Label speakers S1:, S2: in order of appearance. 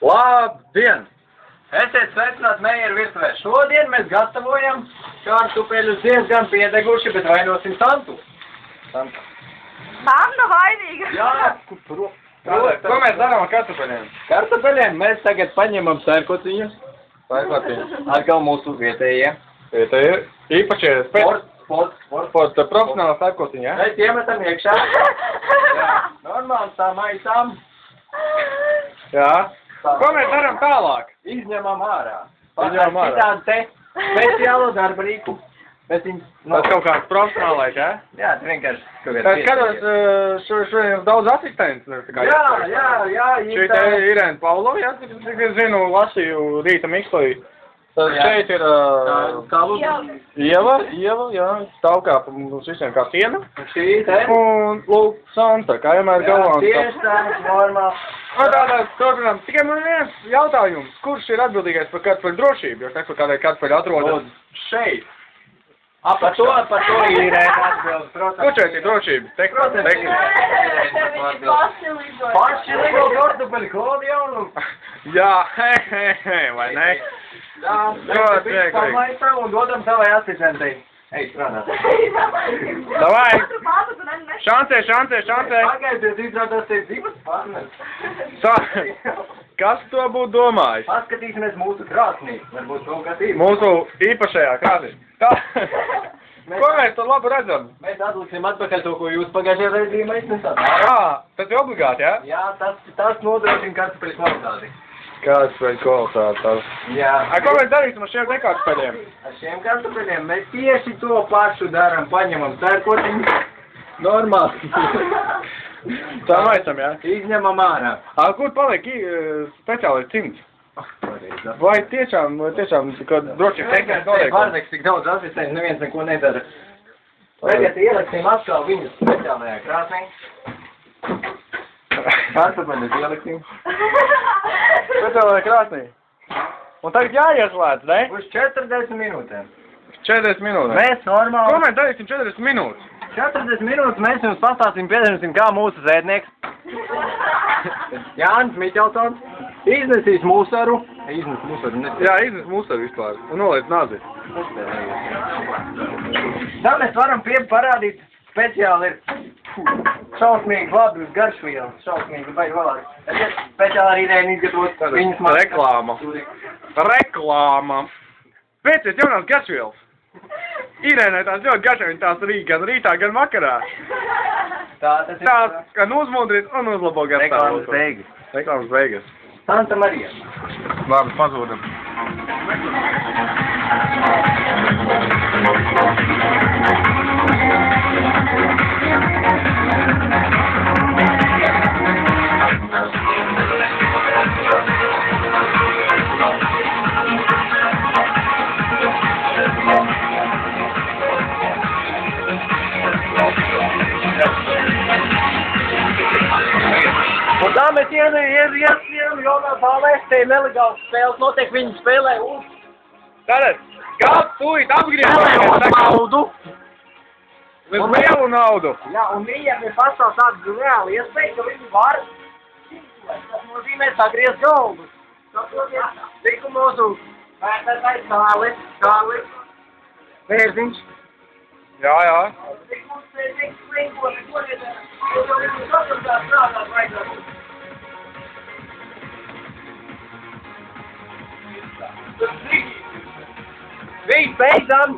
S1: Labdien! Esiet sveicināti Meijera virtuvē. Šodien mēs gatavojam kartupeļus diezgan piedeguši, bet vainosim Santu. Santa.
S2: Santa vainīga.
S1: Jā, ko mēs darām ar kartupeļiem? Kartupeļiem mēs tagad paņemam sērkociņus. Sērkociņus. Atkal mūsu vietējie. Vietējie. Īpašie sporta profesionāli sērkociņi, ja? Mēs iemetam iekšā. Jā. Normāli tā maisām. Jā. Ko mēs darām tālāk? Izņemam ārā. Izņemam ārā. Tādu te speciālu darba rīku. Tas kaut kāds profesionālais, jā? Jā, tas vienkārši kaut kāds. Es skatos, šodien daudz asistents. Jā. Šī te Irēna Paulo, jā, cik es zinu, lasīju rīta Mikslī. Šeit ir Ieva, jā, stāv kā mums visiem kā siena. Šī te. Un, lūk, Santa, kā vienmēr galvā. Jā, tieši tā, normāli. Tātad, turpinām. Tikai man viens jautājums, kurš ir atbildīgais par kartupeļu drošību, jo par kādai kartupeļu atrodas šeit? Par to Irēna atbildes, protams. Kur šeit ir drošība? Paši ligo kartupeļu klodi jaunu. Jā, vai ne? Jā, pamaisam un dodam savai asistentei. Ej, strādā. Davai! Šancē! Pagaidies, izrādās tev divas partneres. Kas to būtu domājis? Paskatīsimies mūsu krāsnī. Varbūt kaut kas ir. Mūsu īpašajā krāsnī. Ko mēs tur labi redzam? Mēs atliksim atpakaļ to, ko jūs pagājušajā reizī iznesāt. Tas ir obligāti, jā? Jā, tas nodrošina kartupeļu kvalitāti. Kartupeļu kvalitāti. Jā. Ko mēs darīsim ar šiem kartupeļiem? Ar šiem kartupeļiem mēs tieši to pašu daram. Paņemam sērkociņu. Normāli. Tā maisam, jā? Izņemam ārā. Kur paliek speciālais cimds? Vai tiešām, kad drošības tehniski noliek? Vārneks tik daudz asistents, neviens neko nedara. Tagad ieliksim atkal viņus speciālajā krāsnī. Kartupeļus ieliksim. Speciālajā krāsnī. Un tagad jāieslēdz, ne? Uz 40 minūtēm. 40 minūtēm. Mēs normāli. Ko mēs darīsim 40 minūtes? 40 minūtes mēs jums pastāstīsim, piedarīsim, kā mūsu zēdnieks. Jānis Miķelsons iznesīs mūsaru. Jā, iznes mūsaru vispār. Un noliec nazi. Tā mēs varam parādīt speciāli ir šausmīgi labas garšvielas. Šausmīgi vai valāk. Speciāli arī Irēna izgatavot viņas mākslas. Reklāma. Pēciet jaunās garšvielas. Irēnai tās ļoti garšai, viņi tās gan rītā, gan vakarā. Tās, gan uzmundrīt un uzlabo garšstāvokli. Reklāmas beigas. Santa Marija. Labi, pazūdam. Un tā mēs iesim jaunā zālē, te ir nelegāls spēles, notiek viņi spēlē uz. Tātad, kāds tūlīt apgriezt naudu? Uz lielu naudu? Jā, un viņiem ir pastāv tāda reāla iespēja, ka viņi var. Tas nozīmē sagriezt galdu. Tiku mūsu vērtētāji Kārli, Vērziņš. Jā. Viss, beidzam!